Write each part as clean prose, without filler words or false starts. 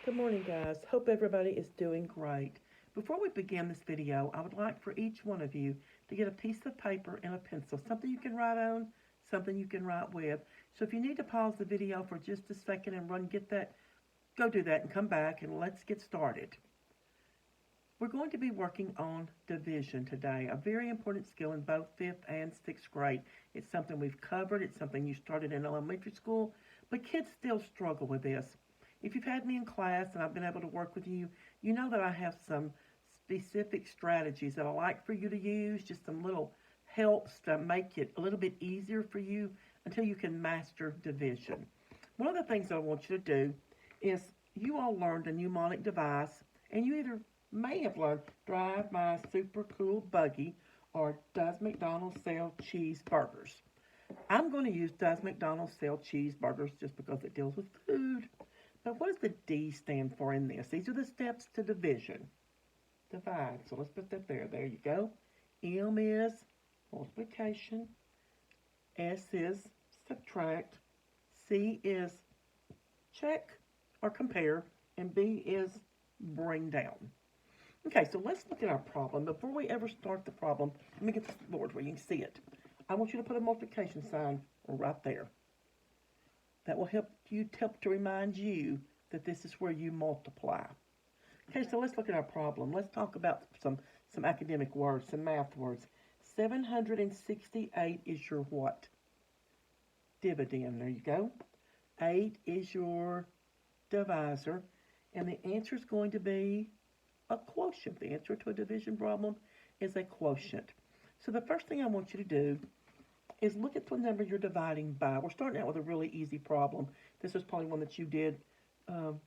Good morning, guys. Hope everybody is doing great. Before we begin this video, I would like for each one of you to get a piece of paper and a pencil, something you can write on, something you can write with. So if you need to pause the video for just a second and run get that, go do that and come back and let's get started. We're going to be working on division today, a very important skill in both 5th and 6th grade. It's something we've covered, it's something you started in elementary school, but kids still struggle with this. If you've had me in class and I've been able to work with you, you know that I have some specific strategies that I like for you to use, just some little helps to make it a little bit easier for you until you can master division. One of the things that I want you to do is you all learned a mnemonic device, and you either may have learned Drive My Super Cool Buggy or Does McDonald's Sell Cheeseburgers? I'm going to use Does McDonald's Sell Cheeseburgers just because it deals with food. But what does the D stand for in this? These are the steps to division. Divide. So let's put that there. There you go. M is multiplication. S is subtract. C is check or compare. And B is bring down. Okay, so let's look at our problem. Before we ever start the problem, let me get this board where you can see it. I want you to put a multiplication sign right there. That will help to remind you that this is where you multiply. Okay, so let's look at our problem. Let's talk about some academic words, some math words. 768 is your what? Dividend. There you go. 8 is your divisor. And the answer is going to be a quotient. The answer to a division problem is a quotient. So the first thing I want you to do is look at the number you're dividing by. We're starting out with a really easy problem. This is probably one that you did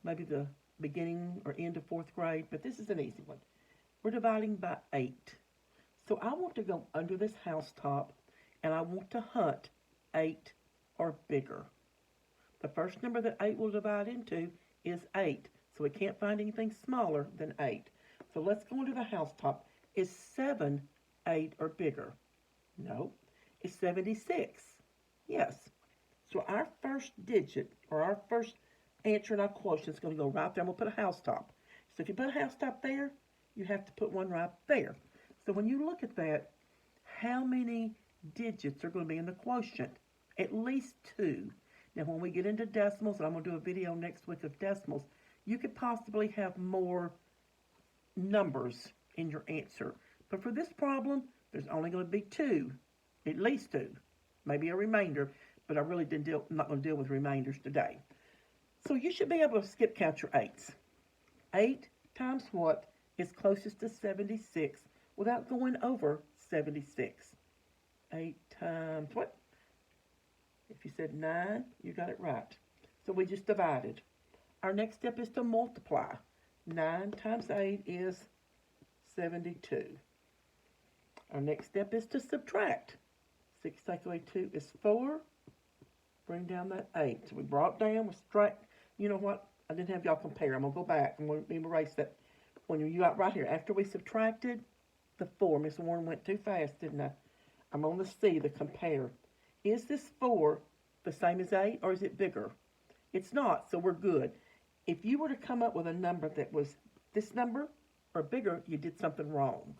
maybe the beginning or end of 4th grade, but this is an easy one. We're dividing by 8. So I want to go under this housetop, and I want to hunt 8 or bigger. The first number that 8 will divide into is 8, so we can't find anything smaller than 8. So let's go into the housetop. Is 7 8 or bigger? No. Is 76? Yes. So our first digit, or our first answer in our quotient is going to go right there, and we'll put a housetop. So if you put a housetop there, you have to put one right there. So when you look at that, how many digits are going to be in the quotient? At least 2. Now when we get into decimals, and I'm going to do a video next week of decimals, you could possibly have more numbers in your answer. But for this problem, there's only going to be 2. At least 2. Maybe a remainder, but I really I'm not going to deal with remainders today. So you should be able to skip count your 8s. 8 times what is closest to 76 without going over 76? 8 times what? If you said 9, you got it right. So we just divided. Our next step is to multiply. 9 times 8 is 72. Our next step is to subtract. 6 take away 2 is 4. Bring down that 8. So we brought down, we subtract. You know what? I didn't have y'all compare. I'm going to go back. I'm going to erase that. When you got right here, after we subtracted the 4, Miss Warren went too fast, didn't I? I'm on the C, the compare. Is this 4 the same as 8, or is it bigger? It's not, so we're good. If you were to come up with a number that was this number or bigger, you did something wrong.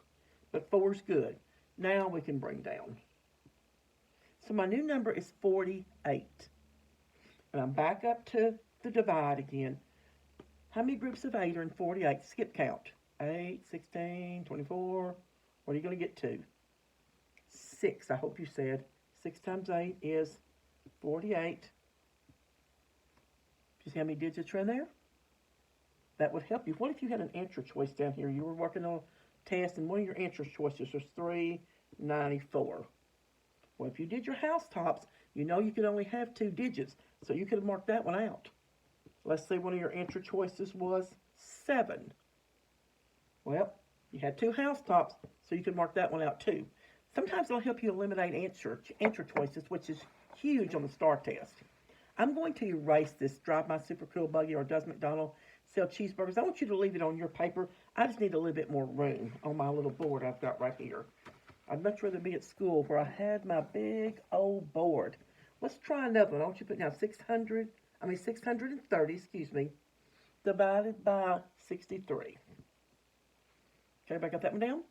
But 4 is good. Now we can bring down. So my new number is 48. And I'm back up to the divide again. How many groups of 8 are in 48? Skip count. 8, 16, 24. What are you going to get to? 6, I hope you said. 6 times 8 is 48. Do you see how many digits are in there? That would help you. What if you had an answer choice down here? You were working on a test, and one of your answer choices was 394. Well, if you did your housetops, you know you could only have 2 digits, so you could have marked that one out. Let's say one of your answer choices was 7. Well, you had 2 housetops, so you could mark that one out too. Sometimes it'll help you eliminate answer choices, which is huge on the STAR test. I'm going to erase this Drive My Super Cool Buggy or Does McDonald Sell Cheeseburgers. I want you to leave it on your paper. I just need a little bit more room on my little board I've got right here. I'd much rather be at school where I had my big old board. Let's try another one. I want you to put down 630, divided by 63. Okay, everybody got that one down?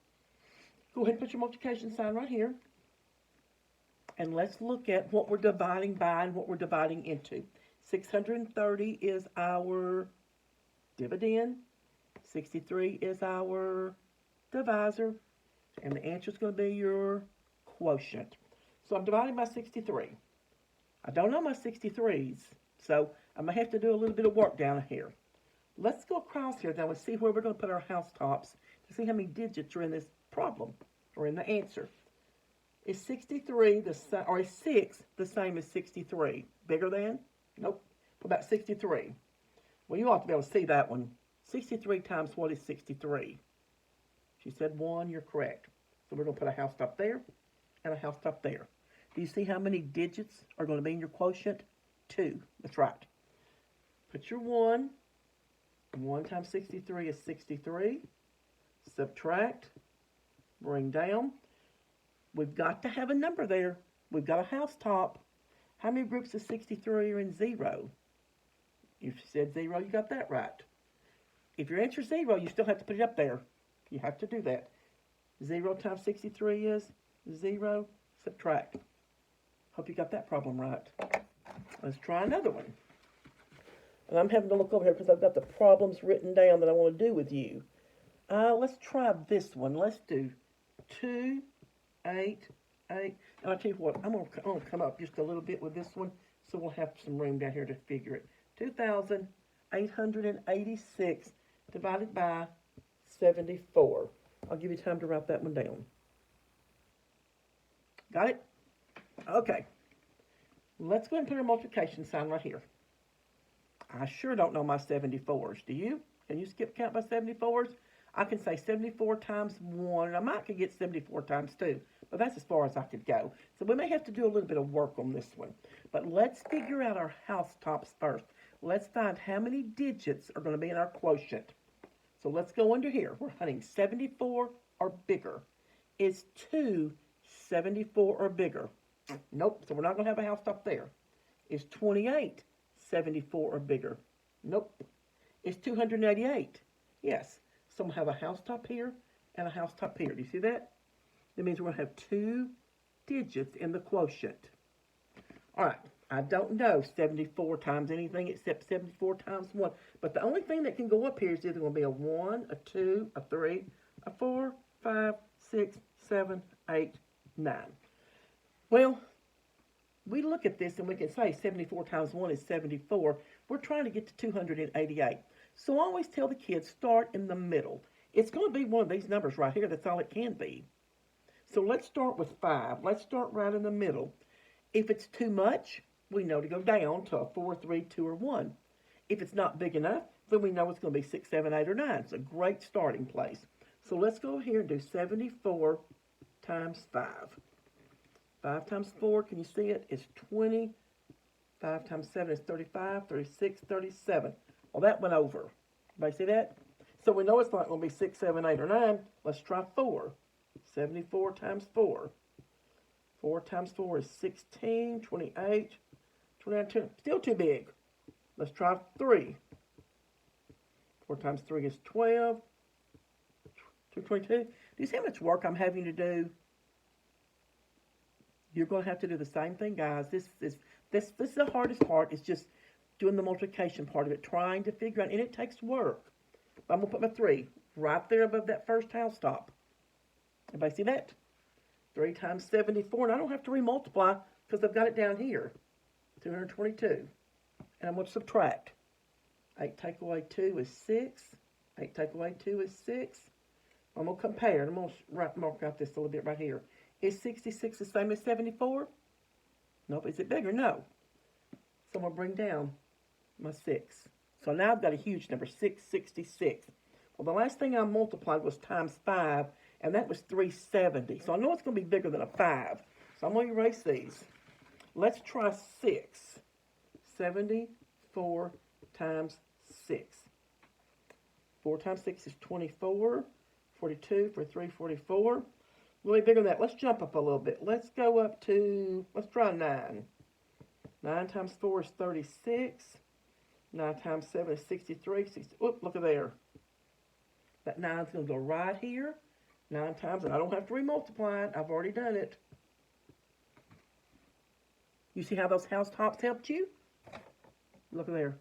Go ahead and put your multiplication sign right here. And let's look at what we're dividing by and what we're dividing into. 630 is our dividend. 63 is our divisor. And the answer is going to be your quotient. So I'm dividing by 63. I don't know my 63s, so I'm going to have to do a little bit of work down here. Let's go across here now and see where we're going to put our housetops to see how many digits are in this problem, or in the answer. Is 63 or is 6 the same as 63? Bigger than? Nope. What about 63? Well, you ought to be able to see that one. 63 times what is 63? She said 1, you're correct. So we're going to put a house-top there and a house-top there. Do you see how many digits are going to be in your quotient? 2. That's right. Put your 1. 1 times 63 is 63. Subtract. Bring down. We've got to have a number there. We've got a house-top. How many groups of 63 are in 0? If you said 0, you got that right. If your answer is 0, you still have to put it up there. You have to do that. 0 times 63 is 0. Subtract. Hope you got that problem right. Let's try another one. And I'm having to look over here because I've got the problems written down that I want to do with you. Let's try this one. Let's do 2, 8, 8. And I'll tell you what, I'm going to come up just a little bit with this one so we'll have some room down here to figure it. 2,886 divided by 74. I'll give you time to write that one down. Got it? Okay. Let's go ahead and put our multiplication sign right here. I sure don't know my 74s. Do you? Can you skip count by 74s? I can say 74 times 1, and I might could get 74 times 2, but that's as far as I could go. So we may have to do a little bit of work on this one. But let's figure out our housetops first. Let's find how many digits are going to be in our quotient. So let's go under here. We're hunting 74 or bigger. Is 2 74 or bigger? Nope, so we're not going to have a housetop there. Is 28 74 or bigger? Nope. Is 288? Yes. So I'm going to have a housetop here and a housetop here. Do you see that? That means we're going to have 2 digits in the quotient. All right. I don't know 74 times anything except 74 times 1. But the only thing that can go up here is either going to be a 1, a 2, a 3, a 4, 5, 6, 7, 8, 9. Well, we look at this and we can say 74 times 1 is 74. We're trying to get to 288. So I always tell the kids, start in the middle. It's going to be one of these numbers right here. That's all it can be. So let's start with 5. Let's start right in the middle. If it's too much, we know to go down to a 4, 3, 2, or 1. If it's not big enough, then we know it's going to be 6, 7, 8, or 9. It's a great starting place. So let's go here and do 74 times 5. 5 times 4, can you see it? It's 20. 5 times 7 is 35, 36, 37. Well, that went over. Everybody see that? So we know it's not going to be 6, 7, 8, or 9. Let's try 4. 74 times 4. 4 times 4 is 16, 28, 29, still too big. Let's try 3. 4 times 3 is 12, 222. Do you see how much work I'm having to do? You're going to have to do the same thing, guys. This is the hardest part. It's just doing the multiplication part of it, trying to figure out, and it takes work. But I'm going to put my 3 right there above that first housetop. Everybody see that? 3 times 74, and I don't have to remultiply because I've got it down here. 222. And I'm going to subtract. 8 take away 2 is 6. 8 take away 2 is 6. I'm going to compare. I'm going to mark out this a little bit right here. Is 66 the same as 74? Nope. Is it bigger? No. So I'm going to bring down my 6. So now I've got a huge number, 666. Well, the last thing I multiplied was times 5, and that was 370. So I know it's going to be bigger than a 5. So I'm going to erase these. Let's try 6. 74 times 6. 4 times 6 is 24. 42 for 3, 44. A little bit bigger than that. Let's jump up a little bit. Let's go up to, let's try 9. 9 times 4 is 36. 9 times 7 is 63. 60, oop, look at there. That 9's going to go right here. 9 times, and I don't have to remultiply it. I've already done it. You see how those house tops helped you? Look at there.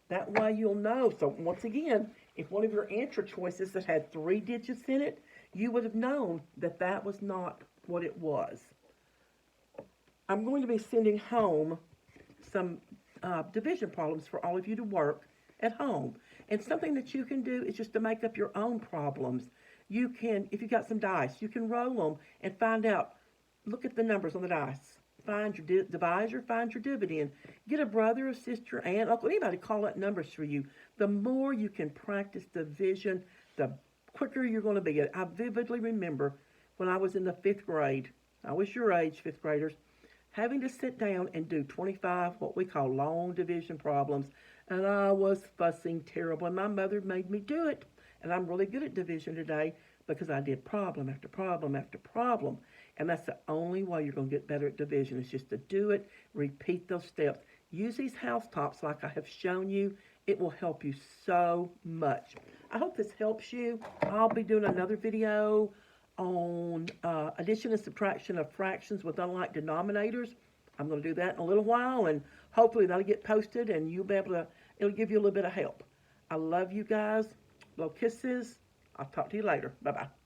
That way you'll know. So once again, if one of your answer choices that had 3 digits in it, you would have known that that was not what it was. I'm going to be sending home some division problems for all of you to work at home. And something that you can do is just to make up your own problems. You can, if you got some dice, you can roll them and find out, look at the numbers on the dice. Find your divisor, find your dividend. Get a brother, a sister, aunt, uncle, anybody call out numbers for you. The more you can practice division, the quicker you're going to be. I vividly remember when I was in the 5th grade, I was your age, 5th graders, having to sit down and do 25, what we call long division problems, and I was fussing terrible, and my mother made me do it. And I'm really good at division today because I did problem after problem after problem. And that's the only way you're going to get better at division, is just to do it, repeat those steps. Use these house tops like I have shown you. It will help you so much. I hope this helps you. I'll be doing another video on addition and subtraction of fractions with unlike denominators. I'm going to do that in a little while, and hopefully that'll get posted, and you'll be able to, it'll give you a little bit of help. I love you guys. Blow kisses. I'll talk to you later. Bye-bye.